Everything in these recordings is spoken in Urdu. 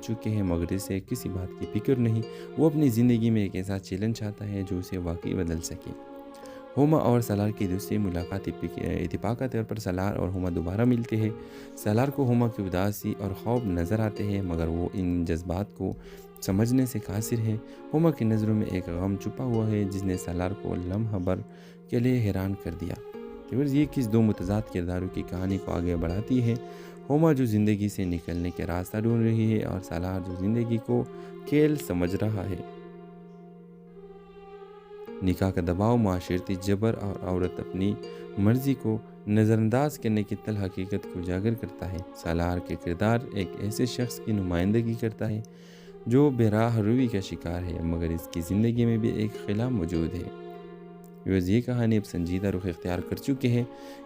چکے ہیں مگر اسے کسی بات کی فکر نہیں۔ وہ اپنی زندگی میں ایک ایسا چیلنج چاہتا ہے جو اسے واقعی بدل سکے۔ ہوما اور سالار کی دوسری ملاقات اتفاق کے طور پر سالار اور ہوما دوبارہ ملتے ہیں۔ سالار کو ہوما کی اداسی اور خوف نظر آتے ہیں مگر وہ ان جذبات کو سمجھنے سے قاصر ہے۔ ہوما کی نظروں میں ایک غم چھپا ہوا ہے جس نے سالار کو لمحہ بھر کے لیے حیران کر دیا۔ یہ کس دو متضاد کرداروں کی کہانی کو آگے بڑھاتی ہے۔ ہوما جو زندگی سے نکلنے کے راستہ ڈھونڈ رہی ہے اور سالار جو زندگی کو کھیل سمجھ رہا ہے۔ نکاح کا دباؤ، معاشرتی جبر اور عورت اپنی مرضی کو نظر انداز کرنے کی تلخ حقیقت کو اجاگر کرتا ہے۔ سالار کے کردار ایک ایسے شخص کی نمائندگی کرتا ہے جو بے راہ روی کا شکار ہے مگر اس کی زندگی میں بھی ایک خلا موجود ہے۔ یہ کہانی اب سنجیدہ رخ اختیار کر چکے ہیں۔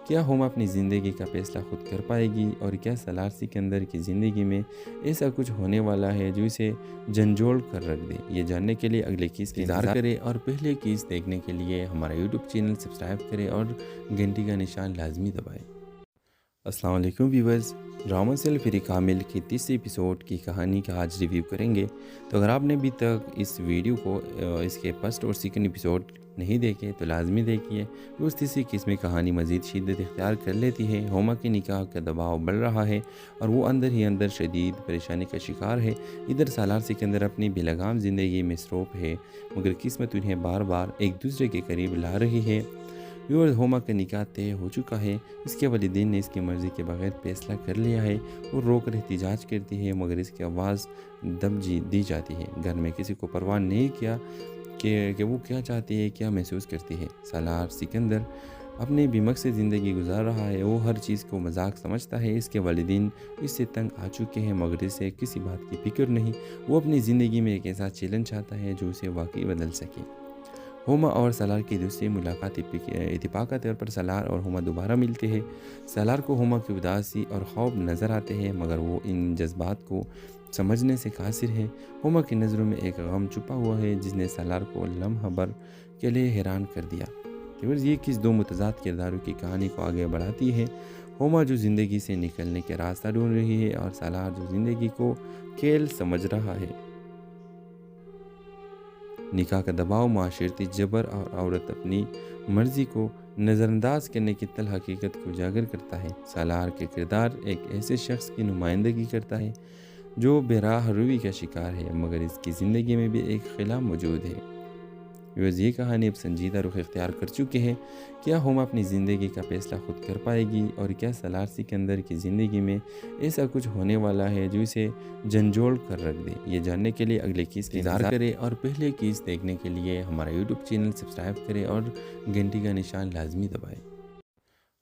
کیا ہوما اپنی زندگی کا فیصلہ خود کر پائے گی اور کیا سالار سکندر کی زندگی میں ایسا کچھ ہونے والا ہے جو اسے جھنجھوڑ کر رکھ دے؟ یہ جاننے کے لیے اگلے کیس کا انتظار کریں اور پہلے کیس دیکھنے کے لیے ہمارا یوٹیوب چینل سبسکرائب کریں اور گھنٹی کا نشان لازمی دبائیں۔ السلام علیکم ویورز، ڈرامہ سیل فری کامل کی تیسری ایپیسوڈ کی کہانی کا آج ریویو کریں گے۔ تو اگر آپ نے ابھی تک اس ویڈیو کو اس کے فرسٹ اور سیکنڈ ایپیسوڈ نہیں دیکھے تو لازمی دیکھیے۔ اس تیسری قسم میں کہانی مزید شدت اختیار کر لیتی ہے۔ ہوما کے نکاح کا دباؤ بڑھ رہا ہے اور وہ اندر ہی اندر شدید پریشانی کا شکار ہے۔ ادھر سالار سکندر اپنی بے لگام زندگی میں مصروف ہے مگر قسمت انہیں بار بار ایک دوسرے کے قریب لا رہی ہے۔ ہوما کا نکاح طے ہو چکا ہے۔ اس کے والدین نے اس کی مرضی کے بغیر فیصلہ کر لیا ہے۔ وہ رو کر احتجاج کرتی ہے مگر اس کی آواز دب دی جاتی ہے۔ گھر میں کسی کو پرواہ نہیں کیا کہ وہ کیا چاہتی ہے، کیا محسوس کرتی ہے۔ سالار سکندر اپنی بے مقصد زندگی گزار رہا ہے۔ وہ ہر چیز کو مذاق سمجھتا ہے۔ اس کے والدین اس سے تنگ آ چکے ہیں مگر اسے کسی بات کی فکر نہیں۔ وہ اپنی زندگی میں ایک ایسا چیلنج چاہتا ہے جو اسے واقعی بدل سکے۔ ہوما اور سالار کی دوسری ملاقات اتفاق کے طور پر سالار اور ہوما دوبارہ ملتے ہیں۔ سالار کو ہوما کی اداسی اور خوف نظر آتے ہیں مگر وہ ان جذبات کو سمجھنے سے قاصر ہے۔ ہوما کی نظروں میں ایک غم چھپا ہوا ہے جس نے سالار کو لمحہ بھر کے لیے حیران کر دیا۔ یہ کس دو متضاد کرداروں کی کہانی کو آگے بڑھاتی ہے۔ ہوما جو زندگی سے نکلنے کے راستہ ڈھونڈ رہی ہے اور سالار جو زندگی کو کھیل سمجھ رہا ہے۔ نکاح کا دباؤ، معاشرتی جبر اور عورت اپنی مرضی کو نظر انداز کرنے کی تلخ حقیقت کو اجاگر کرتا ہے۔ سالار کے کردار ایک ایسے شخص کی نمائندگی کرتا ہے جو بے راہ روی کا شکار ہے مگر اس کی زندگی میں بھی ایک خلا موجود ہے۔ یہ کہانی اب سنجیدہ رخ اختیار کر چکے ہیں۔ کیا ہوما اپنی زندگی کا فیصلہ خود کر پائے گی اور کیا سالار سکندر کی زندگی میں ایسا کچھ ہونے والا ہے جو اسے جھنجھوڑ کر رکھ دے؟ یہ جاننے کے لیے اگلے کیس کا انتظار کریں اور پہلے کیس دیکھنے کے لیے ہمارا یوٹیوب چینل سبسکرائب کریں اور گھنٹی کا نشان لازمی دبائیں۔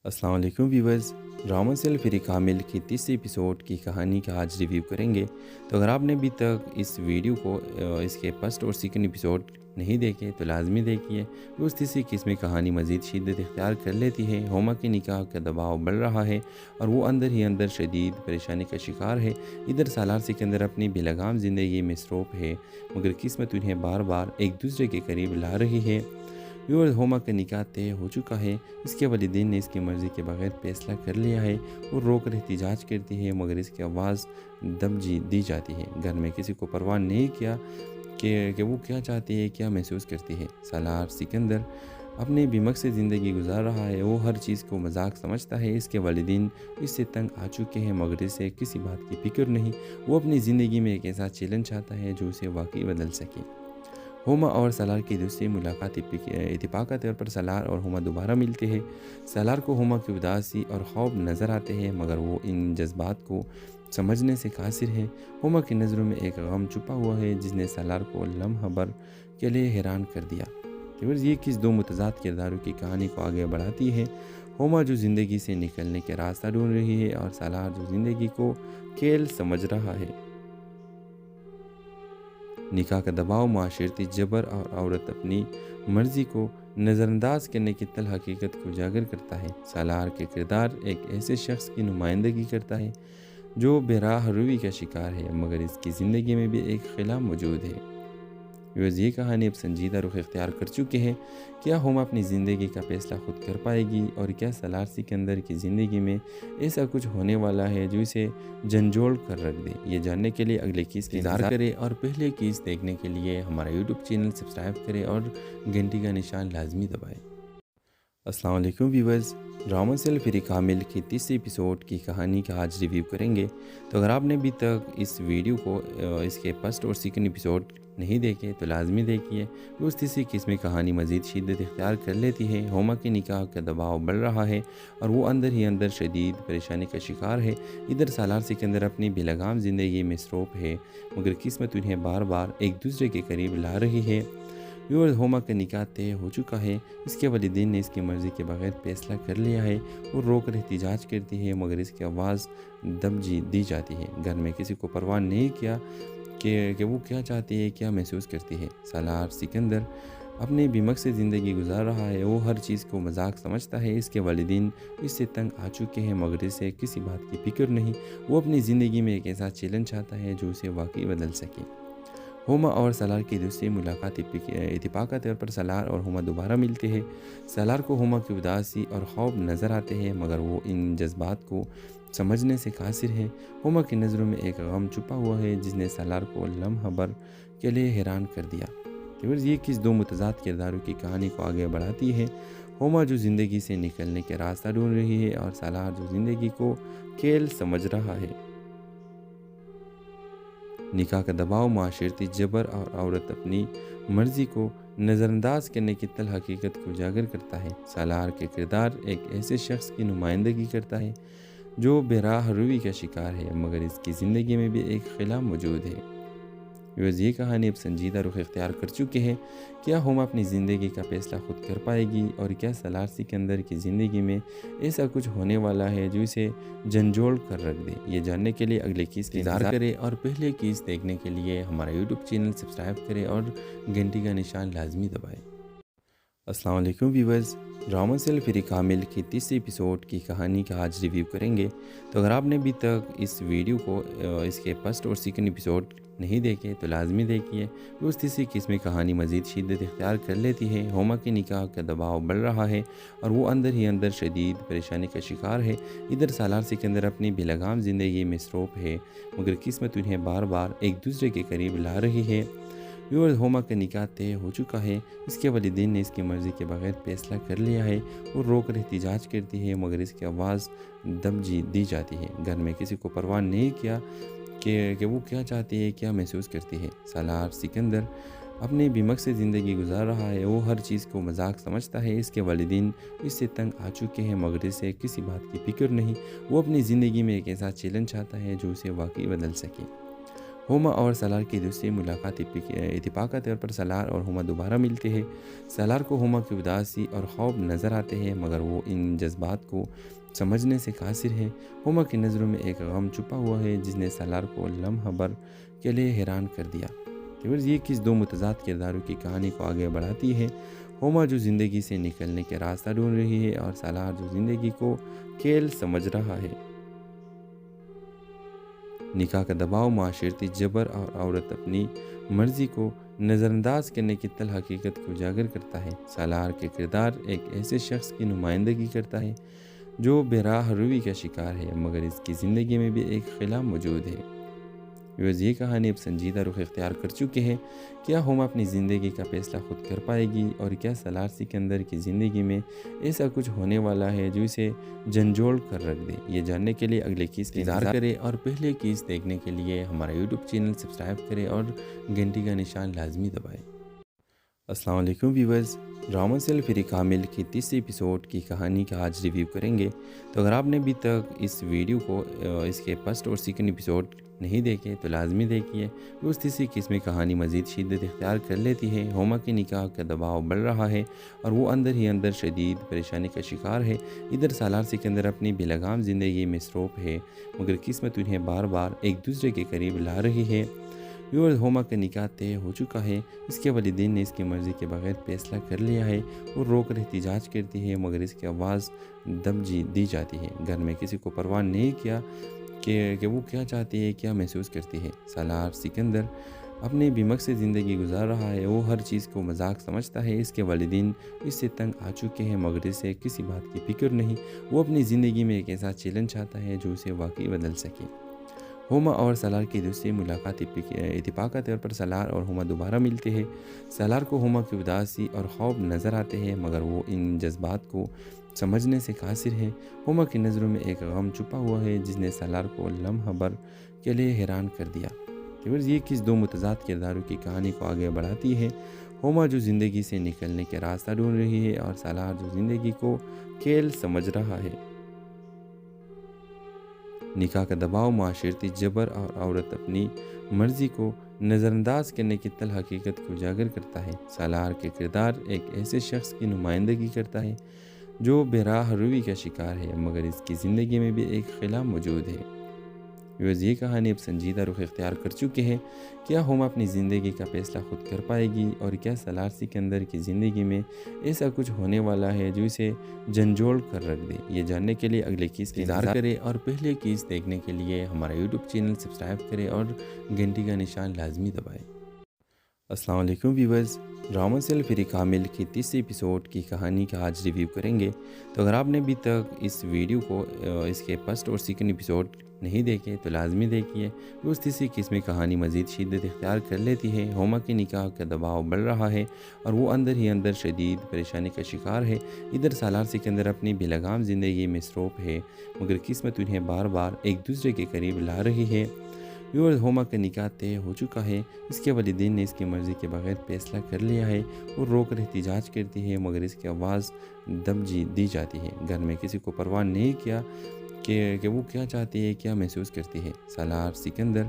السلام علیکم ویورز، ڈرامہ سیل فری کامل کی تیسری ایپیسوڈ کی کہانی کا آج ریویو کریں گے۔ تو اگر آپ نے ابھی تک اس ویڈیو کو اس کے فرسٹ اور سیکنڈ ایپیسوڈ نہیں دیکھے تو لازمی دیکھیے۔ اس تیسری قسم میں کہانی مزید شدت اختیار کر لیتی ہے۔ ہوما کے نکاح کا دباؤ بڑھ رہا ہے اور وہ اندر ہی اندر شدید پریشانی کا شکار ہے۔ ادھر سالار سکندر اپنی بے لگام زندگی میں مصروف ہے مگر قسمت انہیں بار بار ایک دوسرے کے قریب لا رہی ہے۔ ہوما کا نکاح طے ہو چکا ہے۔ اس کے والدین نے اس کی مرضی کے بغیر فیصلہ کر لیا ہے۔ وہ رو کر احتجاج کرتی ہے مگر اس کی آواز دب دی جاتی ہے۔ گھر میں کسی کو پرواہ نہیں کیا کہ وہ کیا چاہتی ہے، کیا محسوس کرتی ہے۔ سالار سکندر اپنی بے مقصد زندگی گزار رہا ہے۔ وہ ہر چیز کو مذاق سمجھتا ہے۔ اس کے والدین اس سے تنگ آ چکے ہیں مگر اسے کسی بات کی فکر نہیں۔ وہ اپنی زندگی میں ایک ایسا چیلنج چاہتا ہے جو اسے واقعی بدل سکے۔ ہوما اور سالار کی دوسری ملاقات اتفاق کے طور پر سالار اور ہوما دوبارہ ملتے ہیں۔ سالار کو ہوما کی اداسی اور خوف نظر آتے ہیں مگر وہ ان جذبات کو سمجھنے سے قاصر ہے۔ ہوما کی نظروں میں ایک غم چھپا ہوا ہے جس نے سالار کو لمحہ بھر کے لیے حیران کر دیا۔ یہ کس دو متضاد کرداروں کی کہانی کو آگے بڑھاتی ہے۔ ہوما جو زندگی سے نکلنے کے راستہ ڈھونڈ رہی ہے اور سالار جو زندگی کو کھیل سمجھ رہا ہے۔ نکاح کا دباؤ، معاشرتی جبر اور عورت اپنی مرضی کو نظر انداز کرنے کی تلخ حقیقت کو اجاگر کرتا ہے۔ سالار کے کردار ایک ایسے شخص کی نمائندگی کرتا ہے جو بے راہ روی کا شکار ہے مگر اس کی زندگی میں بھی ایک خلا موجود ہے۔ یہ کہانی اب سنجیدہ رخ اختیار کر چکے ہیں۔ کیا ہوما اپنی زندگی کا فیصلہ خود کر پائے گی، اور کیا سالار سکندر کی زندگی میں ایسا کچھ ہونے والا ہے جو اسے جھنجھوڑ کر رکھ دے؟ یہ جاننے کے لیے اگلے کیس کا انتظار کریں، اور پہلے کیس دیکھنے کے لیے ہمارا یوٹیوب چینل سبسکرائب کریں اور گھنٹی کا نشان لازمی دبائیں۔ السلام علیکم ویورز، ڈرامہ سیل فری کامل کی تیسری ایپیسوڈ کی کہانی کا آج ریویو کریں گے۔ تو اگر آپ نے ابھی تک اس ویڈیو کو اس کے فرسٹ اور سیکنڈ ایپیسوڈ نہیں دیکھے تو لازمی دیکھیے۔ اس تیسری قسم کہانی مزید شدت اختیار کر لیتی ہے۔ ہوما کے نکاح کا دباؤ بڑھ رہا ہے اور وہ اندر ہی اندر شدید پریشانی کا شکار ہے۔ ادھر سالار سکندر اپنی بے لگام زندگی میں مصروف ہے، مگر قسمت انہیں بار بار ایک دوسرے کے قریب لا رہی ہے۔ ہوما کا نکاح طے ہو چکا ہے۔ اس کے والدین نے اس کی مرضی کے بغیر فیصلہ کر لیا ہے اور رو کر احتجاج کرتی ہے، مگر اس کی آواز دب دی جاتی ہے۔ گھر میں کسی کو پرواہ نہیں کیا کہ وہ کیا چاہتی ہے، کیا محسوس کرتی ہے۔ سالار سکندر اپنی بے مقصد زندگی گزار رہا ہے، وہ ہر چیز کو مذاق سمجھتا ہے۔ اس کے والدین اس سے تنگ آ چکے ہیں، مگر اسے کسی بات کی فکر نہیں۔ وہ اپنی زندگی میں ایک ایسا چیلنج چاہتا ہے جو اسے واقعی بدل سکے۔ ہوما اور سالار کی دوسری ملاقات اتفاق کے طور پر سالار اور ہوما دوبارہ ملتے ہیں۔ سالار کو ہوما کی اداسی اور خوف نظر آتے ہیں، مگر وہ ان جذبات کو سمجھنے سے قاصر ہے۔ ہوما کی نظروں میں ایک غم چھپا ہوا ہے جس نے سالار کو لمحہ بھر کے لیے حیران کر دیا۔ یہ کس دو متضاد کرداروں کی کہانی کو آگے بڑھاتی ہے۔ ہوما جو زندگی سے نکلنے کے راستہ ڈھونڈ رہی ہے، اور سالار جو زندگی کو کھیل سمجھ رہا ہے۔ نکاح کا دباؤ، معاشرتی جبر اور عورت اپنی مرضی کو نظر انداز کرنے کی تلخ حقیقت کو اجاگر کرتا ہے۔ سالار کے کردار ایک ایسے شخص کی نمائندگی کرتا ہے جو بے راہ روی کا شکار ہے، مگر اس کی زندگی میں بھی ایک خلا موجود ہے۔ یہ کہانی اب سنجیدہ رخ اختیار کر چکے ہیں۔ کیا ہوما اپنی زندگی کا فیصلہ خود کر پائے گی، اور کیا سالار سکندر کی زندگی میں ایسا کچھ ہونے والا ہے جو اسے جھنجھوڑ کر رکھ دے؟ یہ جاننے کے لیے اگلے کیس کا انتظار کریں، اور پہلے کیس دیکھنے کے لیے ہمارا یوٹیوب چینل سبسکرائب کریں اور گھنٹی کا نشان لازمی دبائیں۔ السلام علیکم ویورز، ڈرامہ سیل فری کامل کی تیسری ایپیسوڈ کی کہانی کا آج ریویو کریں گے۔ تو اگر آپ نے ابھی تک اس ویڈیو کو اس کے فرسٹ اور سیکنڈ ایپیسوڈ نہیں دیکھے تو لازمی دیکھیے۔ اس تیسری قسم کہانی مزید شدت اختیار کر لیتی ہے۔ ہوما کے نکاح کا دباؤ بڑھ رہا ہے اور وہ اندر ہی اندر شدید پریشانی کا شکار ہے۔ ادھر سالار سکندر اپنی بے لگام زندگی میں مصروف ہے، مگر قسمت انہیں بار بار ایک دوسرے کے قریب لا رہی ہے۔ ہوما کا نکاح طے ہو چکا ہے۔ اس کے والدین نے اس کی مرضی کے بغیر فیصلہ کر لیا ہے اور رو کر احتجاج کرتی ہے، مگر اس کی آواز دب دی جاتی ہے۔ گھر میں کسی کو پرواہ نہیں کیا کہ وہ کیا چاہتی ہے، کیا محسوس کرتی ہے۔ سالار سکندر اپنی بے مقصد زندگی گزار رہا ہے، وہ ہر چیز کو مذاق سمجھتا ہے۔ اس کے والدین اس سے تنگ آ چکے ہیں، مگر اسے کسی بات کی فکر نہیں۔ وہ اپنی زندگی میں ایک ایسا چیلنج چاہتا ہے جو اسے واقعی بدل سکے۔ ہوما اور سالار کی دوسری ملاقات اتفاق کے طور پر سالار اور ہوما دوبارہ ملتے ہیں۔ سالار کو ہوما کی اداسی اور خوف نظر آتے ہیں، مگر وہ ان جذبات کو سمجھنے سے قاصر ہے۔ ہوما کی نظروں میں ایک غم چھپا ہوا ہے جس نے سالار کو لمحہ بھر کے لیے حیران کر دیا۔ یہ کس دو متضاد کرداروں کی کہانی کو آگے بڑھاتی ہے۔ ہوما جو زندگی سے نکلنے کے راستہ ڈھونڈ رہی ہے، اور سالار جو زندگی کو کھیل سمجھ رہا ہے۔ نکاح کا دباؤ، معاشرتی جبر اور عورت اپنی مرضی کو نظر انداز کرنے کی تلخ حقیقت کو اجاگر کرتا ہے۔ سالار کے کردار ایک ایسے شخص کی نمائندگی کرتا ہے جو بے راہ روی کا شکار ہے، مگر اس کی زندگی میں بھی ایک خلا موجود ہے۔ یہ کہانی اب سنجیدہ رخ اختیار کر چکے ہیں۔ کیا ہوما اپنی زندگی کا فیصلہ خود کر پائے گی، اور کیا سالار سکندر کی زندگی میں ایسا کچھ ہونے والا ہے جو اسے جھنجھوڑ کر رکھ دے؟ یہ جاننے کے لیے اگلے کیس کا انتظار کریں، اور پہلے کیس دیکھنے کے لیے ہمارا یوٹیوب چینل سبسکرائب کریں اور گھنٹی کا نشان لازمی دبائیں۔ السلام علیکم ویورز، ڈرامہ سیل فری کامل کی تیسری ایپیسوڈ کی کہانی کا آج ریویو کریں گے۔ تو اگر آپ نے ابھی تک اس ویڈیو کو اس کے فرسٹ اور سیکنڈ ایپیسوڈ نہیں دیکھے تو لازمی دیکھیے۔ اس تیسری قسم کہانی مزید شدت اختیار کر لیتی ہے۔ ہوما کے نکاح کا دباؤ بڑھ رہا ہے اور وہ اندر ہی اندر شدید پریشانی کا شکار ہے۔ ادھر سالار سکندر اپنی بے لگام زندگی میں مصروف ہے، مگر قسمت انہیں بار بار ایک دوسرے کے قریب لا رہی ہے۔ ہوما کا نکاح طے ہو چکا ہے۔ اس کے والدین نے اس کی مرضی کے بغیر فیصلہ کر لیا ہے اور رو کر احتجاج کرتی ہے، مگر اس کی آواز دب دی جاتی ہے۔ گھر میں کسی کو پرواہ نہیں کیا کہ وہ کیا چاہتی ہے، کیا محسوس کرتی ہے۔ سالار سکندر اپنے بے مقصد زندگی گزار رہا ہے، وہ ہر چیز کو مذاق سمجھتا ہے، اس کے والدین اس سے تنگ آ چکے ہیں مگر اسے کسی بات کی فکر نہیں۔ وہ اپنی زندگی میں ایک ایسا چیلنج چاہتا ہے جو اسے واقعی بدل سکے۔ ہوما اور سالار کی دوسری ملاقات اتفاق کے طور پر سالار اور ہوما دوبارہ ملتے ہیں۔ سالار کو ہوما کی اداسی اور خوف نظر آتے ہیں مگر وہ ان جذبات کو سمجھنے سے قاصر ہے۔ ہوما کی نظروں میں ایک غم چھپا ہوا ہے جس نے سالار کو لمحہ بھر کے لیے حیران کر دیا۔ یہ کس دو متضاد کرداروں کی کہانی کو آگے بڑھاتی ہے۔ ہوما جو زندگی سے نکلنے کے راستہ ڈھونڈ رہی ہے اور سالار جو زندگی کو کھیل سمجھ رہا ہے۔ نکاح کا دباؤ، معاشرتی جبر اور عورت اپنی مرضی کو نظر انداز کرنے کی تلخ حقیقت کو اجاگر کرتا ہے۔ سالار کے کردار ایک ایسے شخص کی نمائندگی کرتا ہے جو بے راہ روی کا شکار ہے مگر اس کی زندگی میں بھی ایک خلا موجود ہے۔ یہ کہانی اب سنجیدہ رخ اختیار کر چکی ہے۔ کیا ہوما اپنی زندگی کا فیصلہ خود کر پائے گی اور کیا سالار سکندر کی زندگی میں ایسا کچھ ہونے والا ہے جو اسے جھنجھوڑ کر رکھ دے؟ یہ جاننے کے لیے اگلے کیس کا انتظار کریں اور پہلے کیس دیکھنے کے لیے ہمارا یوٹیوب چینل سبسکرائب کریں اور گھنٹی کا نشان لازمی دبائیں۔ السلام علیکم ویورز، ڈرامہ سیل فری کامل کی تیسری ایپیسوڈ کی کہانی کا آج ریویو کریں گے۔ تو اگر آپ نے ابھی تک اس ویڈیو کو اس کے فرسٹ اور سیکنڈ ایپیسوڈ نہیں دیکھے تو لازمی دیکھیے۔ اس تیسری قسم کہانی مزید شدت اختیار کر لیتی ہے۔ ہوما کے نکاح کا دباؤ بڑھ رہا ہے اور وہ اندر ہی اندر شدید پریشانی کا شکار ہے۔ ادھر سالار سکندر اپنی بے لگام زندگی میں مصروف ہے مگر قسمت انہیں بار بار ایک دوسرے کے قریب لا رہی ہے۔ ہوما کا نکاح طے ہو چکا ہے، اس کے والدین نے اس کی مرضی کے بغیر فیصلہ کر لیا ہے۔ وہ رو کر احتجاج کرتی ہے مگر اس کی آواز دب دی جاتی ہے۔ گھر میں کسی کو پرواہ نہیں کیا کہ وہ کیا چاہتی ہے، کیا محسوس کرتی ہے۔ سالار سکندر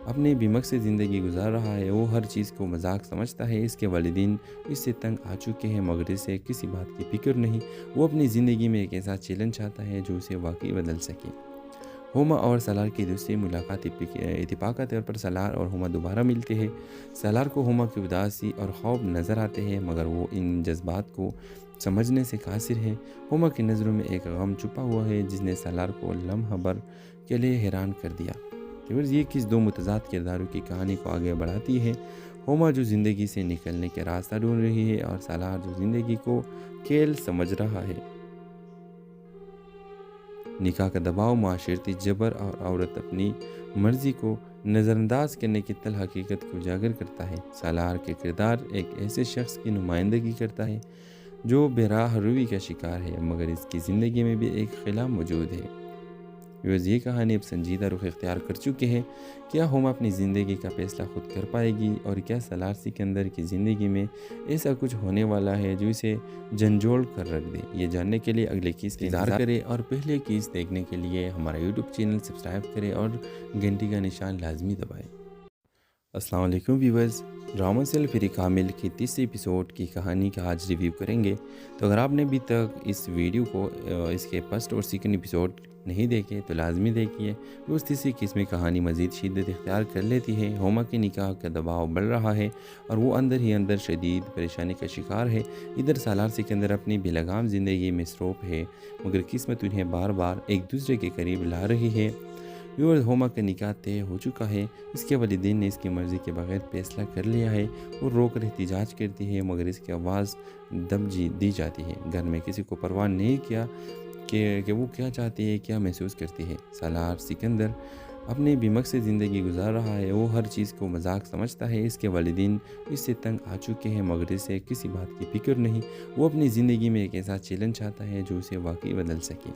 اپنے بے مقصد زندگی گزار رہا ہے، وہ ہر چیز کو مذاق سمجھتا ہے، اس کے والدین اس سے تنگ آ چکے ہیں مگر اسے کسی بات کی فکر نہیں۔ وہ اپنی زندگی میں ایک ایسا چیلنج چاہتا ہے جو اسے واقعی بدل سکے۔ ہوما اور سالار کی دوسری ملاقات اتفاق کے طور پر سالار اور ہوما دوبارہ ملتے ہیں۔ سالار کو ہوما کی اداسی اور خوف نظر آتے ہیں مگر وہ ان جذبات کو سمجھنے سے قاصر ہے۔ ہوما کی نظروں میں ایک غم چھپا ہوا ہے جس نے سالار کو لمحہ بھر کے لیے حیران کر دیا۔ یہ کس دو متضاد کرداروں کی کہانی کو آگے بڑھاتی ہے۔ ہوما جو زندگی سے نکلنے کے راستہ ڈھونڈ رہی ہے اور سالار جو زندگی کو کھیل سمجھ رہا ہے۔ نکاح کا دباؤ، معاشرتی جبر اور عورت اپنی مرضی کو نظر انداز کرنے کی تلخ حقیقت کو اجاگر کرتا ہے۔ سالار کے کردار ایک ایسے شخص کی نمائندگی کرتا ہے جو بے راہ روی کا شکار ہے مگر اس کی زندگی میں بھی ایک خلا موجود ہے۔ یہ کہانی اب سنجیدہ رخ اختیار کر چکی ہے۔ کیا ہوما اپنی زندگی کا فیصلہ خود کر پائے گی اور کیا سالار سکندر کی زندگی میں ایسا کچھ ہونے والا ہے جو اسے جھنجھوڑ کر رکھ دے؟ یہ جاننے کے لیے اگلے کیس کا انتظار کریں اور پہلے کیس دیکھنے کے لیے ہمارا یوٹیوب چینل سبسکرائب کریں اور گھنٹی کا نشان لازمی دبائیں۔ السلام علیکم ویورز، ڈرامہ سیل فری کامل کی تیسری ایپیسوڈ کی کہانی کا آج ریویو کریں گے۔ تو اگر آپ نے ابھی تک اس ویڈیو کو اس کے فرسٹ اور سیکنڈ ایپیسوڈ نہیں دیکھے تو لازمی دیکھیے۔ اس تیسری قسم کہانی مزید شدت اختیار کر لیتی ہے۔ ہوما کے نکاح کا دباؤ بڑھ رہا ہے اور وہ اندر ہی اندر شدید پریشانی کا شکار ہے۔ ادھر سالار سکندر اپنی بے لگام زندگی میں مصروف ہے مگر قسمت انہیں بار بار ایک دوسرے کے قریب لا رہی ہے۔ ہوما کا نکاح طے ہو چکا ہے، اس کے والدین نے اس کی مرضی کے بغیر فیصلہ کر لیا ہے۔ وہ رو کر احتجاج کرتی ہے مگر اس کی آواز دب دی جاتی ہے۔ گھر میں کسی کو پرواہ نہیں کیا کہ وہ کیا چاہتی ہے، کیا محسوس کرتی ہے۔ سالار سکندر اپنے بے مقصد زندگی گزار رہا ہے، وہ ہر چیز کو مذاق سمجھتا ہے، اس کے والدین اس سے تنگ آ چکے ہیں مگر اسے کسی بات کی فکر نہیں۔ وہ اپنی زندگی میں ایک ایسا چیلنج چاہتا ہے جو اسے واقعی بدل سکے۔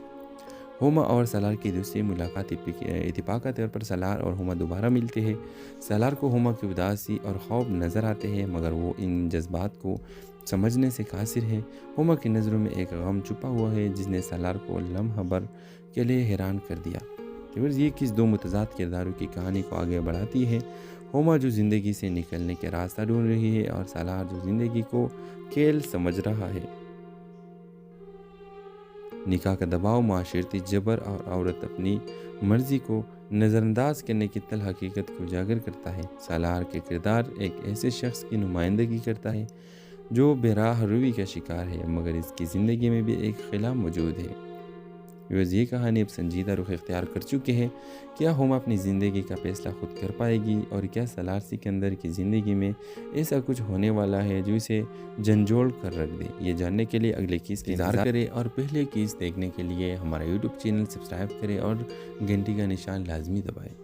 ہوما اور سالار کی دوسری ملاقات اتفاق کے طور پر سالار اور ہوما دوبارہ ملتے ہیں۔ سالار کو ہوما کی اداسی اور خوف نظر آتے ہیں مگر وہ ان جذبات کو سمجھنے سے قاصر ہے۔ ہوما کی نظروں میں ایک غم چھپا ہوا ہے جس نے سالار کو لمحہ بھر کے لیے حیران کر دیا۔ یہ کس دو متضاد کرداروں کی کہانی کو آگے بڑھاتی ہے۔ ہوما جو زندگی سے نکلنے کے راستہ ڈھونڈ رہی ہے اور سالار جو زندگی کو کھیل سمجھ رہا ہے۔ نکاح کا دباؤ، معاشرتی جبر اور عورت اپنی مرضی کو نظر انداز کرنے کی تلخ حقیقت کو اجاگر کرتا ہے۔ سالار کے کردار ایک ایسے شخص کی نمائندگی کرتا ہے جو بے راہ روی کا شکار ہے مگر اس کی زندگی میں بھی ایک خلا موجود ہے۔ ویورز یہ کہانی اب سنجیدہ رخ اختیار کر چکے ہیں۔ کیا ہوما اپنی زندگی کا فیصلہ خود کر پائے گی، اور کیا سالار سکندر کی زندگی میں ایسا کچھ ہونے والا ہے جو اسے جھنجھوڑ کر رکھ دے؟ یہ جاننے کے لیے اگلے کیس کا انتظار کریں، اور پہلے کیس دیکھنے کے لیے ہمارا یوٹیوب چینل سبسکرائب کریں اور گھنٹی کا نشان لازمی دبائیں۔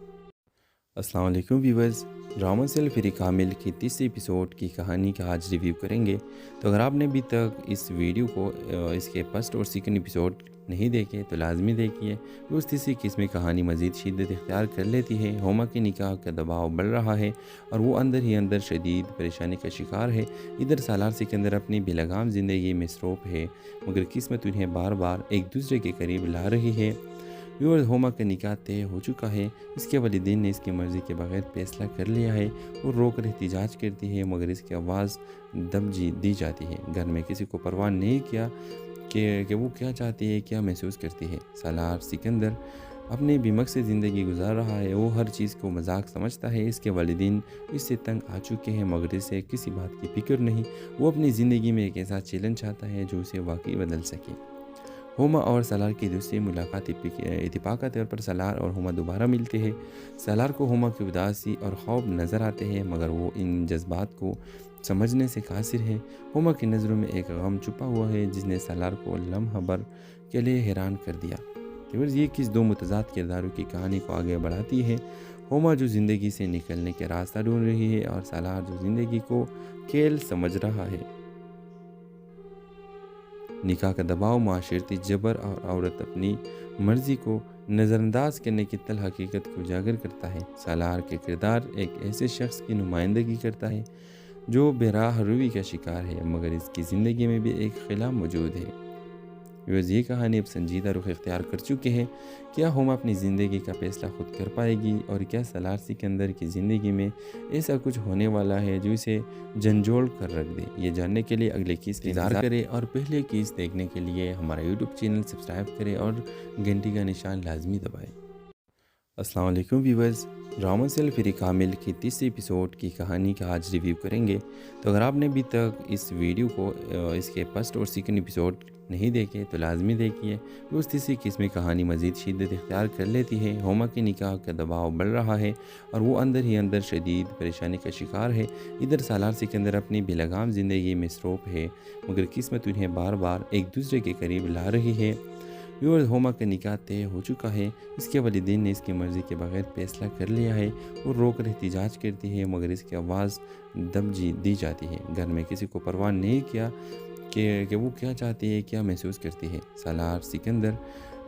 السلام علیکم ویورز، ڈرامہ سیل فری کامل کی تیسری ایپیسوڈ کی کہانی کا آج ریویو کریں گے۔ تو اگر آپ نے ابھی تک اس ویڈیو کو اس کے فرسٹ اور سیکنڈ ایپیسوڈ نہیں دیکھے تو لازمی دیکھیے۔ اس تیسری قسم میں کہانی مزید شدت اختیار کر لیتی ہے۔ ہوما کے نکاح کا دباؤ بڑھ رہا ہے اور وہ اندر ہی اندر شدید پریشانی کا شکار ہے۔ ادھر سالار سکندر اپنی بے لگام زندگی میں مصروف ہے، مگر قسمت انہیں بار بار ایک دوسرے کے قریب لا رہی ہے۔ ہوما کا نکاح طے ہو چکا ہے۔ اس کے والدین نے اس کی مرضی کے بغیر فیصلہ کر لیا ہے۔ وہ رو کر احتجاج کرتی ہے، مگر اس کی آواز دب دی جاتی ہے۔ گھر میں کسی کو پرواہ نہیں کیا کہ وہ کیا چاہتی ہے، کیا محسوس کرتی ہے۔ سالار سکندر اپنے بے مقصد زندگی گزار رہا ہے۔ وہ ہر چیز کو مذاق سمجھتا ہے۔ اس کے والدین اس سے تنگ آ چکے ہیں، مگر اسے کسی بات کی فکر نہیں۔ وہ اپنی زندگی میں ایک ایسا چیلنج چاہتا ہے جو اسے واقعی بدل سکے۔ ہوما اور سالار کی دوسری ملاقات اتفاقی طور پر سالار اور ہوما دوبارہ ملتے ہیں۔ سالار کو ہوما کی اداسی اور خوف نظر آتے ہیں، مگر وہ ان جذبات کو سمجھنے سے قاصر ہے۔ ہوما کی نظروں میں ایک غم چھپا ہوا ہے جس نے سالار کو لمحہ بھر کے لیے حیران کر دیا۔ یہ کس دو متضاد کرداروں کی کہانی کو آگے بڑھاتی ہے۔ ہوما جو زندگی سے نکلنے کے راستہ ڈھونڈ رہی ہے، اور سالار جو زندگی کو کھیل سمجھ رہا ہے۔ نکاح کا دباؤ، معاشرتی جبر اور عورت اپنی مرضی کو نظر انداز کرنے کی تلخ حقیقت کو اجاگر کرتا ہے۔ سالار کے کردار ایک ایسے شخص کی نمائندگی کرتا ہے جو بے راہ روی کا شکار ہے، مگر اس کی زندگی میں بھی ایک خلا موجود ہے۔ یہ کہانی اب سنجیدہ رخ اختیار کر چکے ہیں۔ کیا ہوما اپنی زندگی کا فیصلہ خود کر پائے گی، اور کیا سالار سکندر کی زندگی میں ایسا کچھ ہونے والا ہے جو اسے جھنجھوڑ کر رکھ دے؟ یہ جاننے کے لیے اگلے کیس کا انتظار کریں، اور پہلے کیس دیکھنے کے لیے ہمارا یوٹیوب چینل سبسکرائب کریں اور گھنٹی کا نشان لازمی دبائیں۔ السلام علیکم ویورز، ڈرامہ سیل فری کامل کی تیسری ایپیسوڈ کی کہانی کا آج ریویو کریں گے۔ تو اگر آپ نے ابھی تک اس ویڈیو کو اس کے فرسٹ اور سیکنڈ ایپیسوڈ نہیں دیکھے تو لازمی دیکھیے۔ اس تیسری قسم میں کہانی مزید شدت اختیار کر لیتی ہے۔ ہوما کے نکاح کا دباؤ بڑھ رہا ہے اور وہ اندر ہی اندر شدید پریشانی کا شکار ہے۔ ادھر سالار سکندر اپنی بے لگام زندگی میں مصروف ہے، مگر قسمت انہیں بار بار ایک دوسرے کے قریب لا رہی ہے۔ ہوما کا نکاح طے ہو چکا ہے۔ اس کے والدین نے اس کی مرضی کے بغیر فیصلہ کر لیا ہے۔ وہ رو کر احتجاج کرتی ہے، مگر اس کی آواز دب دی جاتی ہے۔ گھر میں کسی کو پرواہ نہیں کیا کہ وہ کیا چاہتی ہے، کیا محسوس کرتی ہے۔ سالار سکندر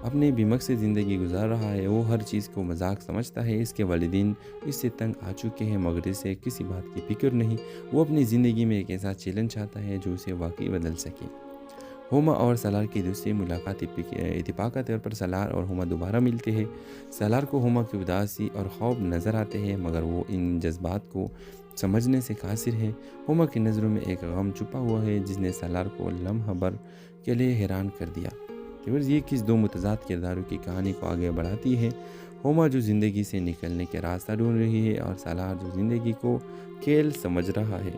اپنے بے مقصد زندگی گزار رہا ہے۔ وہ ہر چیز کو مذاق سمجھتا ہے۔ اس کے والدین اس سے تنگ آ چکے ہیں، مگر اسے کسی بات کی فکر نہیں۔ وہ اپنی زندگی میں ایک ایسا چیلنج چاہتا ہے جو اسے واقعی بدل سکے۔ ہوما اور سالار کی دوسری ملاقات اتفاقی طور پر سالار اور ہوما دوبارہ ملتے ہیں۔ سالار کو ہوما کی اداسی اور خوف نظر آتے ہیں، مگر وہ ان جذبات کو سمجھنے سے قاصر ہے۔ ہوما کی نظروں میں ایک غم چھپا ہوا ہے جس نے سالار کو لمحہ بھر کے لیے حیران کر دیا۔ یہ کس دو متضاد کرداروں کی کہانی کو آگے بڑھاتی ہے۔ ہوما جو زندگی سے نکلنے کے راستہ ڈھونڈ رہی ہے، اور سالار جو زندگی کو کھیل سمجھ رہا ہے۔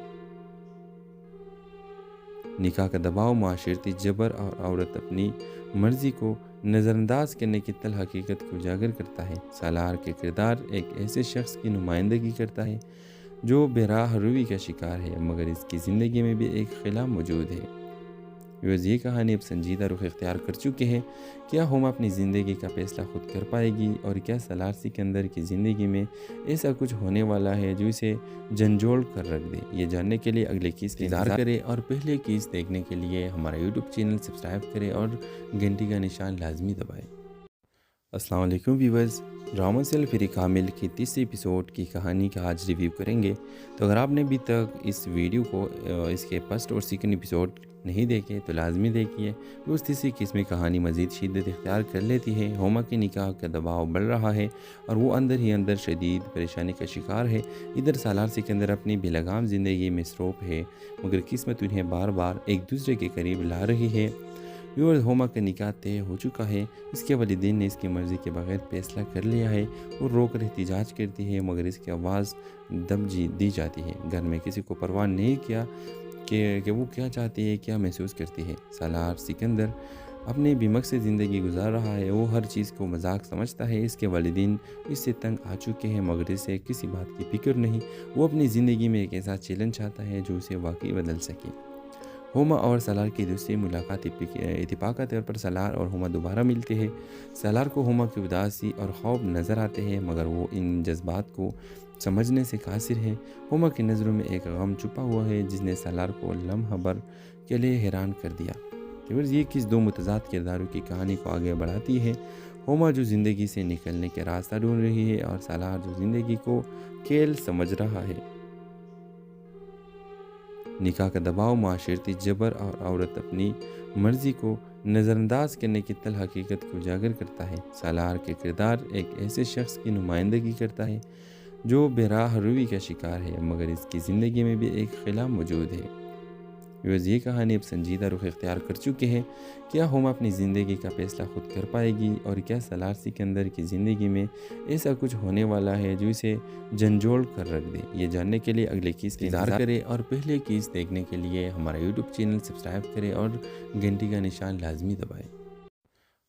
نکاح کا دباؤ، معاشرتی جبر اور عورت اپنی مرضی کو نظر انداز کرنے کی تلخ حقیقت کو اجاگر کرتا ہے۔ سالار کے کردار ایک ایسے شخص کی نمائندگی کرتا ہے جو بے راہ روی کا شکار ہے، مگر اس کی زندگی میں بھی ایک خلا موجود ہے۔ یہ کہانی اب سنجیدہ رخ اختیار کر چکے ہیں۔ کیا ہوما اپنی زندگی کا فیصلہ خود کر پائے گی، اور کیا سالار سکندر کی زندگی میں ایسا کچھ ہونے والا ہے جو اسے جھنجھوڑ کر رکھ دے؟ یہ جاننے کے لیے اگلے کیس کا انتظار کریں، اور پہلے کیس دیکھنے کے لیے ہمارا یوٹیوب چینل سبسکرائب کریں اور گھنٹی کا نشان لازمی دبائیں۔ السلام علیکم ویورز، ڈرامہ سیل فری کامل کی تیسری ایپیسوڈ کی کہانی کا آج ریویو کریں گے۔ تو اگر آپ نے ابھی تک اس ویڈیو کو اس کے فرسٹ اور سیکنڈ ایپیسوڈ نہیں دیکھے تو لازمی دیکھیے۔ اس تیسری قسم میں کہانی مزید شدت اختیار کر لیتی ہے۔ ہوما کے نکاح کا دباؤ بڑھ رہا ہے اور وہ اندر ہی اندر شدید پریشانی کا شکار ہے۔ ادھر سالار سکندر اپنی بے لگام زندگی میں مصروف ہے، مگر قسمت انہیں بار بار ایک دوسرے کے قریب لا رہی ہے۔ ہوما کا نکاح طے ہو چکا ہے۔ اس کے والدین نے اس کی مرضی کے بغیر فیصلہ کر لیا ہے۔ وہ رو کر احتجاج کرتی ہے، مگر اس کی آواز دب دی جاتی ہے۔ گھر میں کسی کو پرواہ نہیں کیا کہ وہ کیا چاہتی ہے، کیا محسوس کرتی ہے۔ سالار سکندر اپنے بے مقصد زندگی گزار رہا ہے، وہ ہر چیز کو مذاق سمجھتا ہے، اس کے والدین اس سے تنگ آ چکے ہیں مگر اسے کسی بات کی فکر نہیں۔ وہ اپنی زندگی میں ایک ایسا چیلنج چاہتا ہے جو اسے واقعی بدل سکے۔ ہوما اور سالار کی دوسری ملاقات اتفاق کے طور پر سالار اور ہوما دوبارہ ملتے ہیں۔ سالار کو ہوما کی اداسی اور خوف نظر آتے ہیں مگر وہ ان جذبات کو سمجھنے سے قاصر ہے۔ ہوما کی نظروں میں ایک غم چھپا ہوا ہے جس نے سالار کو لمحہ بھر کے لیے حیران کر دیا۔ یہ کس دو متضاد کرداروں کی کہانی کو آگے بڑھاتی ہے۔ ہوما جو زندگی سے نکلنے کے راستہ ڈھونڈ رہی ہے اور سالار جو زندگی کو کھیل سمجھ رہا ہے۔ نکاح کا دباؤ، معاشرتی جبر اور عورت اپنی مرضی کو نظر انداز کرنے کی تلخ حقیقت کو اجاگر کرتا ہے۔ سالار کے کردار ایک ایسے شخص کی نمائندگی کرتا ہے جو بے راہ روی کا شکار ہے مگر اس کی زندگی میں بھی ایک خلا موجود ہے۔ یہ کہانی اب سنجیدہ رخ اختیار کر چکے ہیں۔ کیا ہوما اپنی زندگی کا فیصلہ خود کر پائے گی اور کیا سالار سکندر کی زندگی میں ایسا کچھ ہونے والا ہے جو اسے جھنجھوڑ کر رکھ دے؟ یہ جاننے کے لیے اگلے کیس کا انتظار کریں اور پہلے کیس دیکھنے کے لیے ہمارا یوٹیوب چینل سبسکرائب کریں اور گھنٹی کا نشان لازمی دبائیں۔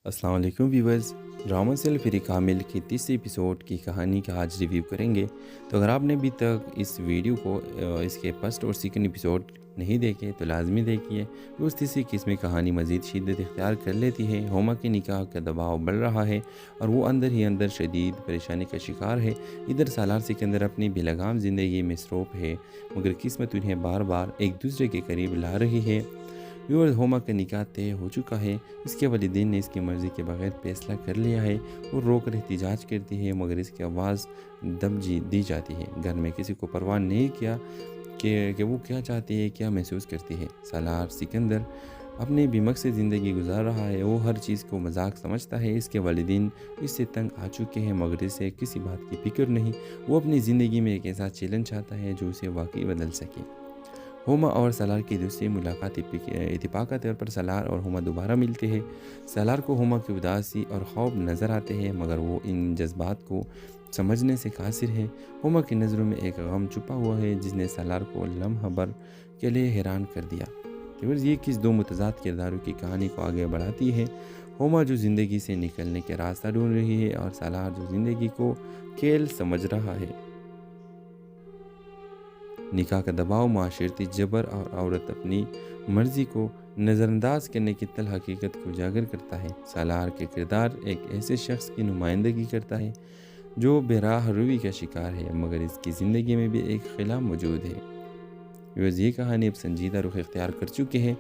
السلام علیکم ویورز، ڈرامہ سیل فری کامل کی تیسری ایپیسوڈ کی کہانی کا آج ریویو کریں گے۔ تو اگر آپ نے ابھی تک اس ویڈیو کو اس کے فرسٹ اور سیکنڈ ایپیسوڈ نہیں دیکھے تو لازمی دیکھیے۔ اس تیسری قسم کی کہانی مزید شدت اختیار کر لیتی ہے۔ ہوما کے نکاح کا دباؤ بڑھ رہا ہے اور وہ اندر ہی اندر شدید پریشانی کا شکار ہے۔ ادھر سالار سکندر اپنی بے لگام زندگی میں مصروف ہے مگر قسمت انہیں بار بار ایک دوسرے کے قریب لا رہی ہے۔ ہوما کا نکاح طے ہو چکا ہے، اس کے والدین نے اس کی مرضی کے بغیر فیصلہ کر لیا ہے۔ وہ رو کر احتجاج کرتی ہے مگر اس کی آواز دب دی جاتی ہے۔ گھر میں کسی کو پرواہ نہیں کیا کہ وہ کیا چاہتی ہے، کیا محسوس کرتی ہے۔ سالار سکندر اپنی بے مقصد زندگی گزار رہا ہے، وہ ہر چیز کو مذاق سمجھتا ہے، اس کے والدین اس سے تنگ آ چکے ہیں مگر اسے کسی بات کی فکر نہیں۔ وہ اپنی زندگی میں ایک ایسا چیلنج چاہتا ہے جو اسے واقعی بدل سکے۔ ہوما اور سالار کی دوسری ملاقات اتفاق کے طور پر سالار اور ہوما دوبارہ ملتے ہیں۔ سالار کو ہوما کی اداسی اور خوف نظر آتے ہیں مگر وہ ان جذبات کو سمجھنے سے قاصر ہے۔ ہوما کی نظروں میں ایک غم چھپا ہوا ہے جس نے سالار کو لمحہ بھر کے لیے حیران کر دیا۔ یہ کس دو متضاد کرداروں کی کہانی کو آگے بڑھاتی ہے۔ ہوما جو زندگی سے نکلنے کے راستہ ڈھونڈ رہی ہے اور سالار جو زندگی کو کھیل سمجھ رہا ہے۔ نکاح کا دباؤ، معاشرتی جبر اور عورت اپنی مرضی کو نظر انداز کرنے کی تلخ حقیقت کو اجاگر کرتا ہے۔ سالار کے کردار ایک ایسے شخص کی نمائندگی کرتا ہے جو بے راہ روی کا شکار ہے مگر اس کی زندگی میں بھی ایک خلا موجود ہے۔ یہ کہانی اب سنجیدہ رخ اختیار کر چکے ہیں۔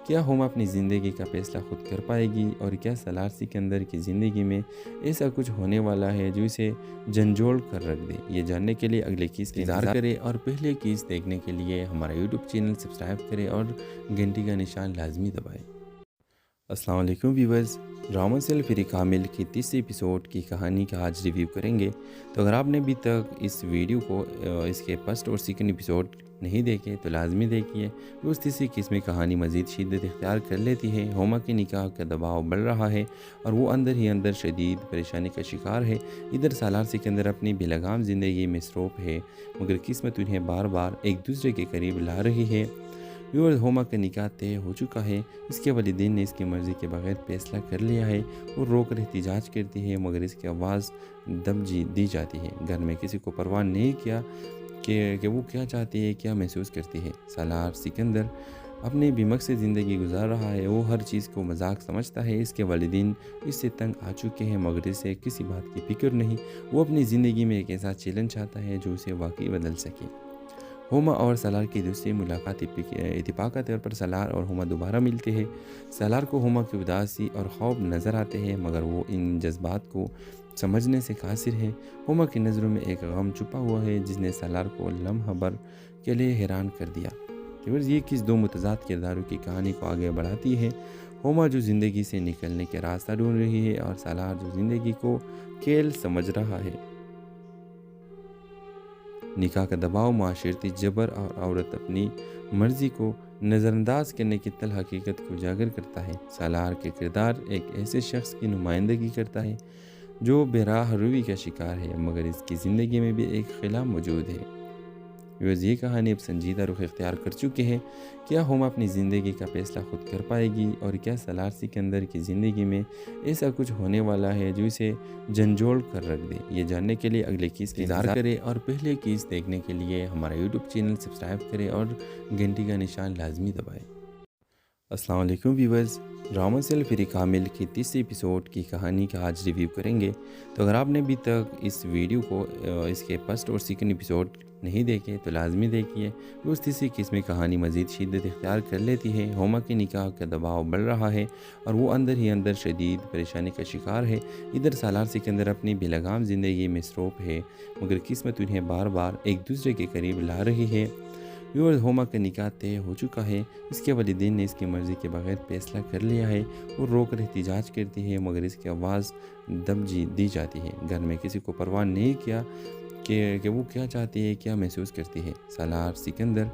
کیا ہوما اپنی زندگی کا فیصلہ خود کر پائے گی اور کیا سالار سکندر کی زندگی میں ایسا کچھ ہونے والا ہے جو اسے جھنجھوڑ کر رکھ دے؟ یہ جاننے کے لیے اگلے کیس کا انتظار کریں اور پہلے کیس دیکھنے کے لیے ہمارا یوٹیوب چینل سبسکرائب کریں اور گھنٹی کا نشان لازمی دبائیں۔ السلام علیکم ویورز، ڈرامہ سیل فری کامل کی تیسری ایپیسوڈ کی کہانی کا آج ریویو کریں گے۔ تو اگر آپ نے ابھی تک اس ویڈیو کو اس کے فرسٹ اور سیکنڈ ایپیسوڈ نہیں دیکھے تو لازمی دیکھیے۔ اس تیسری قسم کی کہانی مزید شدت اختیار کر لیتی ہے۔ ہوما کے نکاح کا دباؤ بڑھ رہا ہے اور وہ اندر ہی اندر شدید پریشانی کا شکار ہے۔ ادھر سالار سکندر اپنی بے لگام زندگی میں مصروف ہے مگر قسمت انہیں بار بار ایک دوسرے کے قریب لا رہی ہے۔ ہوما کا نکاح طے ہو چکا ہے، اس کے والدین نے اس کی مرضی کے بغیر فیصلہ کر لیا ہے۔ وہ رو کر احتجاج کرتی ہے مگر اس کی آواز دب دی جاتی ہے۔ گھر میں کسی کو پرواہ نہیں کیا کہ وہ کیا چاہتی ہے، کیا محسوس کرتی ہے۔ سالار سکندر اپنی بے مقصد زندگی گزار رہا ہے، وہ ہر چیز کو مذاق سمجھتا ہے، اس کے والدین اس سے تنگ آ چکے ہیں مگر اسے کسی بات کی فکر نہیں۔ وہ اپنی زندگی میں ایک ایسا چیلنج چاہتا ہے جو اسے واقعی بدل سکے۔ ہوما اور سالار کی دوسری ملاقات اتفاق کے طور پر سالار اور ہوما دوبارہ ملتے ہیں۔ سالار کو ہوما کی اداسی اور خوف نظر آتے ہیں مگر وہ ان جذبات کو سمجھنے سے قاصر ہے۔ ہوما کی نظروں میں ایک غم چھپا ہوا ہے جس نے سالار کو لمحہ بھر کے لیے حیران کر دیا۔ یہ کس دو متضاد کرداروں کی کہانی کو آگے بڑھاتی ہے۔ ہوما جو زندگی سے نکلنے کے راستہ ڈھونڈ رہی ہے اور سالار جو زندگی کو کھیل سمجھ رہا ہے۔ نکاح کا دباؤ، معاشرتی جبر اور عورت اپنی مرضی کو نظر انداز کرنے کی تلخ حقیقت کو اجاگر کرتا ہے۔ سالار کے کردار ایک ایسے شخص کی نمائندگی کرتا ہے جو بے راہ روی کا شکار ہے مگر اس کی زندگی میں بھی ایک خلا موجود ہے۔ یہ کہانی اب سنجیدہ رخ اختیار کر چکے ہیں۔ کیا ہوما اپنی زندگی کا فیصلہ خود کر پائے گی، اور کیا سالار سکندر کی زندگی میں ایسا کچھ ہونے والا ہے جو اسے جھنجھوڑ کر رکھ دے؟ یہ جاننے کے لیے اگلے کیس کا انتظار کریں، اور پہلے کیس دیکھنے کے لیے ہمارا یوٹیوب چینل سبسکرائب کریں اور گھنٹی کا نشان لازمی دبائیں۔ السلام علیکم ویورز، ڈرامہ سیل فری کامل کی تیسری ایپیسوڈ کی کہانی کا آج ریویو کریں گے۔ تو اگر آپ نے ابھی تک اس ویڈیو کو اس کے فرسٹ اور سیکنڈ ایپیسوڈ نہیں دیکھے تو لازمی دیکھیے۔ اس تیسری قسم کی کہانی مزید شدت اختیار کر لیتی ہے۔ ہوما کے نکاح کا دباؤ بڑھ رہا ہے اور وہ اندر ہی اندر شدید پریشانی کا شکار ہے۔ ادھر سالار سکندر اپنی بے لگام زندگی میں مصروف ہے، مگر قسمت انہیں بار بار ایک دوسرے کے قریب لا رہی ہے۔ ہوما کا نکاح طے ہو چکا ہے۔ اس کے والدین نے اس کی مرضی کے بغیر فیصلہ کر لیا ہے۔ وہ رو کر احتجاج کرتی ہے، مگر اس کی آواز دب دی جاتی ہے۔ گھر میں کسی کو پرواہ نہیں کیا کہ وہ کیا چاہتی ہے، کیا محسوس کرتی ہے۔ سالار سکندر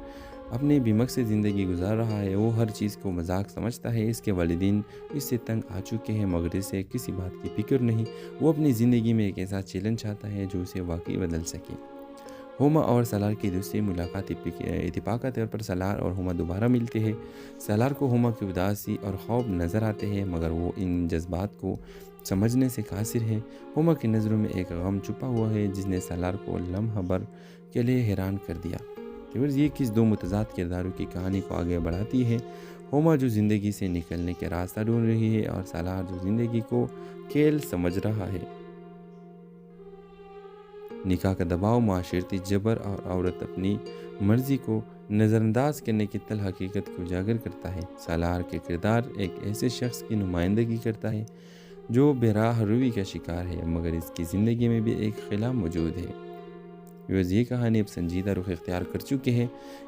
اپنی بے مقصد زندگی گزار رہا ہے۔ وہ ہر چیز کو مذاق سمجھتا ہے۔ اس کے والدین اس سے تنگ آ چکے ہیں، مگر اسے کسی بات کی فکر نہیں۔ وہ اپنی زندگی میں ایک ایسا چیلنج چاہتا ہے جو اسے واقعی بدل سکے۔ ہوما اور سالار کی دوسری ملاقات اتفاق کے طور پر سالار اور ہوما دوبارہ ملتے ہیں۔ سالار کو ہوما کی اداسی اور خوف نظر آتے ہیں، مگر وہ ان جذبات کو سمجھنے سے قاصر ہے۔ ہوما کی نظروں میں ایک غم چھپا ہوا ہے جس نے سالار کو لمحہ بھر کے لیے حیران کر دیا۔ یہ کس دو متضاد کرداروں کی کہانی کو آگے بڑھاتی ہے۔ ہوما جو زندگی سے نکلنے کے راستہ ڈھونڈ رہی ہے، اور سالار جو زندگی کو کھیل سمجھ رہا ہے۔ نکاح کا دباؤ، معاشرتی جبر اور عورت اپنی مرضی کو نظر انداز کرنے کی تلخ حقیقت کو اجاگر کرتا ہے۔ سالار کے کردار ایک ایسے شخص کی نمائندگی کرتا ہے جو بے راہ روی کا شکار ہے، مگر اس کی زندگی میں بھی ایک خلا موجود ہے۔ یہ کہانی اب سنجیدہ رخ اختیار کر چکے ہیں۔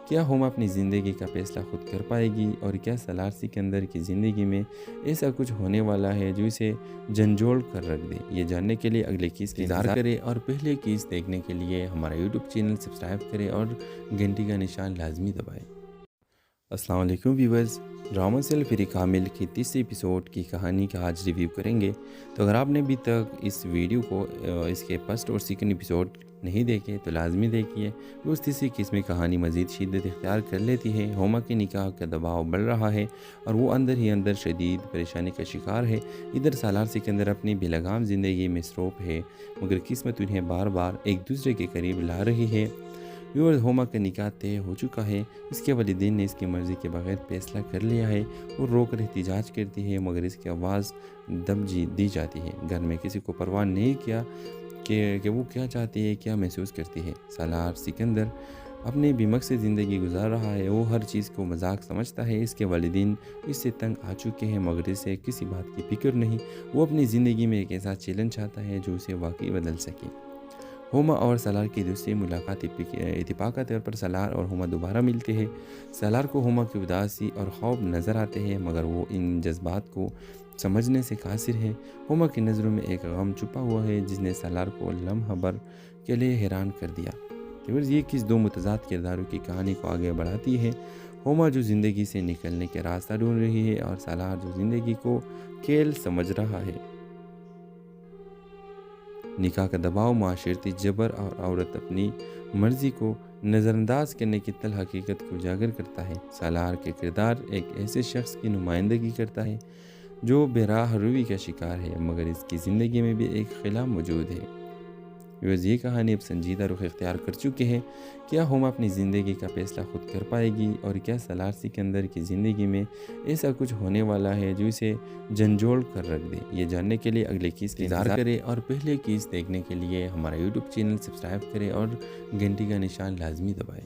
کیا ہوما اپنی زندگی کا فیصلہ خود کر پائے گی، اور کیا سالار سکندر کی زندگی میں ایسا کچھ ہونے والا ہے جو اسے جھنجھوڑ کر رکھ دے؟ یہ جاننے کے لیے اگلے کیس کا انتظار کریں، اور پہلے کیس دیکھنے کے لیے ہمارا یوٹیوب چینل سبسکرائب کریں اور گھنٹی کا نشان لازمی دبائیں۔ السلام علیکم ویورز، ڈرامہ سیل فری کامل کی تیسری ایپیسوڈ کی کہانی کا آج ریویو کریں گے۔ تو اگر آپ نے ابھی تک اس ویڈیو کو اس کے فرسٹ اور سیکنڈ ایپیسوڈ نہیں دیکھے تو لازمی دیکھیے۔ اس تیسری قسم کی کہانی مزید شدت اختیار کر لیتی ہے۔ ہوما کے نکاح کا دباؤ بڑھ رہا ہے اور وہ اندر ہی اندر شدید پریشانی کا شکار ہے۔ ادھر سالار سکندر اپنی بے لگام زندگی میں مصروف ہے، مگر قسمت انہیں بار بار ایک دوسرے کے قریب لا رہی ہے۔ ہوما کا نکاح طے ہو چکا ہے۔ اس کے والدین نے اس کی مرضی کے بغیر فیصلہ کر لیا ہے۔ وہ رو کر احتجاج کرتی ہے، مگر اس کی آواز دب دی جاتی ہے۔ گھر میں کسی کو پرواہ نہیں کیا کہ وہ کیا چاہتی ہے، کیا محسوس کرتی ہے۔ سالار سکندر اپنی بے مقصد زندگی گزار رہا ہے۔ وہ ہر چیز کو مذاق سمجھتا ہے۔ اس کے والدین اس سے تنگ آ چکے ہیں، مگر اسے کسی بات کی فکر نہیں۔ وہ اپنی زندگی میں ایک ایسا چیلنج چاہتا ہے جو اسے واقعی بدل سکے۔ ہوما اور سالار کی دوسری ملاقات اتفاق کے طور پر سالار اور ہوما دوبارہ ملتے ہیں۔ سالار کو ہوما کی اداسی اور خوف نظر آتے ہیں، مگر وہ ان جذبات کو سمجھنے سے قاصر ہے۔ ہوما کی نظروں میں ایک غم چھپا ہوا ہے جس نے سالار کو لمحہ بھر کے لیے حیران کر دیا۔ یہ کس دو متضاد کرداروں کی کہانی کو آگے بڑھاتی ہے۔ ہوما جو زندگی سے نکلنے کے راستہ ڈھونڈ رہی ہے، اور سالار جو زندگی کو کھیل سمجھ رہا ہے۔ نکاح کا دباؤ، معاشرتی جبر اور عورت اپنی مرضی کو نظر انداز کرنے کی تلخ حقیقت کو اجاگر کرتا ہے۔ سالار کے کردار ایک ایسے شخص کی نمائندگی کرتا ہے جو بے راہ روی کا شکار ہے، مگر اس کی زندگی میں بھی ایک خلا موجود ہے۔ یہ کہانی اب سنجیدہ رخ اختیار کر چکے ہیں۔ کیا ہوما اپنی زندگی کا فیصلہ خود کر پائے گی، اور کیا سالار سکندر کی زندگی میں ایسا کچھ ہونے والا ہے جو اسے جھنجھوڑ کر رکھ دے؟ یہ جاننے کے لیے اگلے کیس کا انتظار کریں، اور پہلے کیس دیکھنے کے لیے ہمارا یوٹیوب چینل سبسکرائب کریں اور گھنٹی کا نشان لازمی دبائیں۔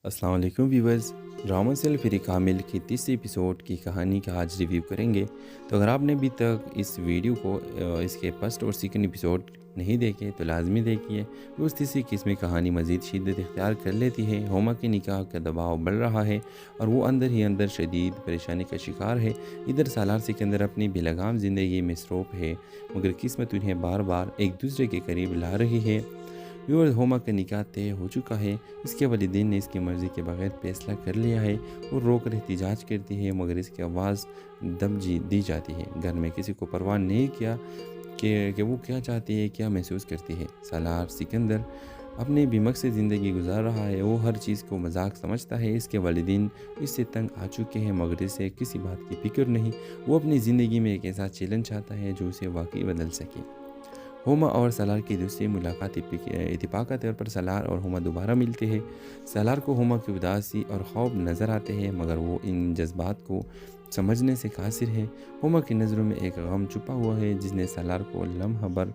السلام علیکم ویورز، ڈرامہ سیل فری کامل کی تیسری ایپیسوڈ کی کہانی کا آج ریویو کریں گے۔ تو اگر آپ نے ابھی تک اس ویڈیو کو اس کے فرسٹ اور سیکنڈ ایپیسوڈ نہیں دیکھے تو لازمی دیکھیے۔ اس تیسری قسم کی کہانی مزید شدت اختیار کر لیتی ہے۔ ہوما کے نکاح کا دباؤ بڑھ رہا ہے اور وہ اندر ہی اندر شدید پریشانی کا شکار ہے۔ ادھر سالار سکندر اپنی بے لگام زندگی میں مصروف ہے، مگر قسمت انہیں بار بار ایک دوسرے کے قریب لا رہی ہے۔ ہوما کا نکاح طے ہو چکا ہے۔ اس کے والدین نے اس کی مرضی کے بغیر فیصلہ کر لیا ہے۔ وہ رو کر احتجاج کرتی ہے، مگر اس کی آواز دب دی جاتی ہے۔ گھر میں کسی کو پرواہ نہیں کیا کہ وہ کیا چاہتی ہے، کیا محسوس کرتی ہے۔ سالار سکندر اپنے بے مقصد زندگی گزار رہا ہے، وہ ہر چیز کو مذاق سمجھتا ہے۔ اس کے والدین اس سے تنگ آ چکے ہیں مگر اسے کسی بات کی فکر نہیں۔ وہ اپنی زندگی میں ایک ایسا چیلنج چاہتا ہے جو اسے واقعی بدل سکے۔ ہوما اور سالار کی دوسری ملاقات اتفاقی طور پر سالار اور ہوما دوبارہ ملتے ہیں۔ سالار کو ہوما کی اداسی اور خوف نظر آتے ہیں مگر وہ ان جذبات کو سمجھنے سے قاصر ہے۔ ہوما کی نظروں میں ایک غم چھپا ہوا ہے جس نے سالار کو لمحہ بھر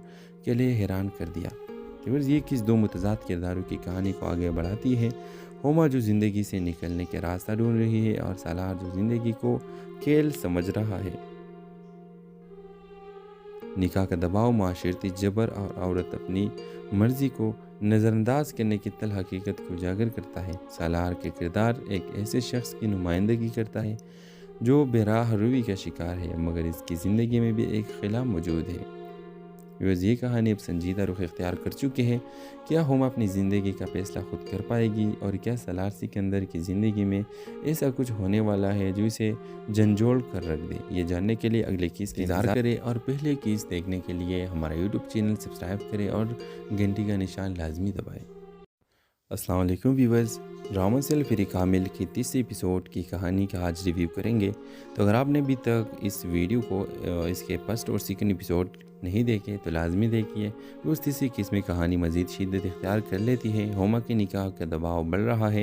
کے لیے حیران کر دیا۔ یہ کس دو متضاد کرداروں کی کہانی کو آگے بڑھاتی ہے۔ ہوما جو زندگی سے نکلنے کے راستہ ڈھونڈ رہی ہے اور سالار جو زندگی کو کھیل سمجھ رہا ہے۔ نکاح کا دباؤ، معاشرتی جبر اور عورت اپنی مرضی کو نظر انداز کرنے کی تلخ حقیقت کو اجاگر کرتا ہے۔ سالار کے کردار ایک ایسے شخص کی نمائندگی کرتا ہے جو بے راہ روی کا شکار ہے مگر اس کی زندگی میں بھی ایک خلا موجود ہے۔ یہ کہانی اب سنجیدہ رخ اختیار کر چکی ہے۔ کیا ہوما اپنی زندگی کا فیصلہ خود کر پائے گی اور کیا سالار سکندر کی زندگی میں ایسا کچھ ہونے والا ہے جو اسے جھنجھوڑ کر رکھ دے؟ یہ جاننے کے لیے اگلے کیس کا انتظار کریں اور پہلے کیس دیکھنے کے لیے ہمارا یوٹیوب چینل سبسکرائب کریں اور گھنٹی کا نشان لازمی دبائیں۔ السلام علیکم ویورز، ڈرامہ سیل فری کامل کی تیسری ایپیسوڈ کی کہانی کا آج ریویو کریں گے۔ تو اگر آپ نے ابھی تک اس ویڈیو کو اس کے فرسٹ اور سیکنڈ ایپیسوڈ نہیں دیکھے تو لازمی دیکھیے۔ اس تیسری قسم کہانی مزید شدت اختیار کر لیتی ہے۔ ہوما کے نکاح کا دباؤ بڑھ رہا ہے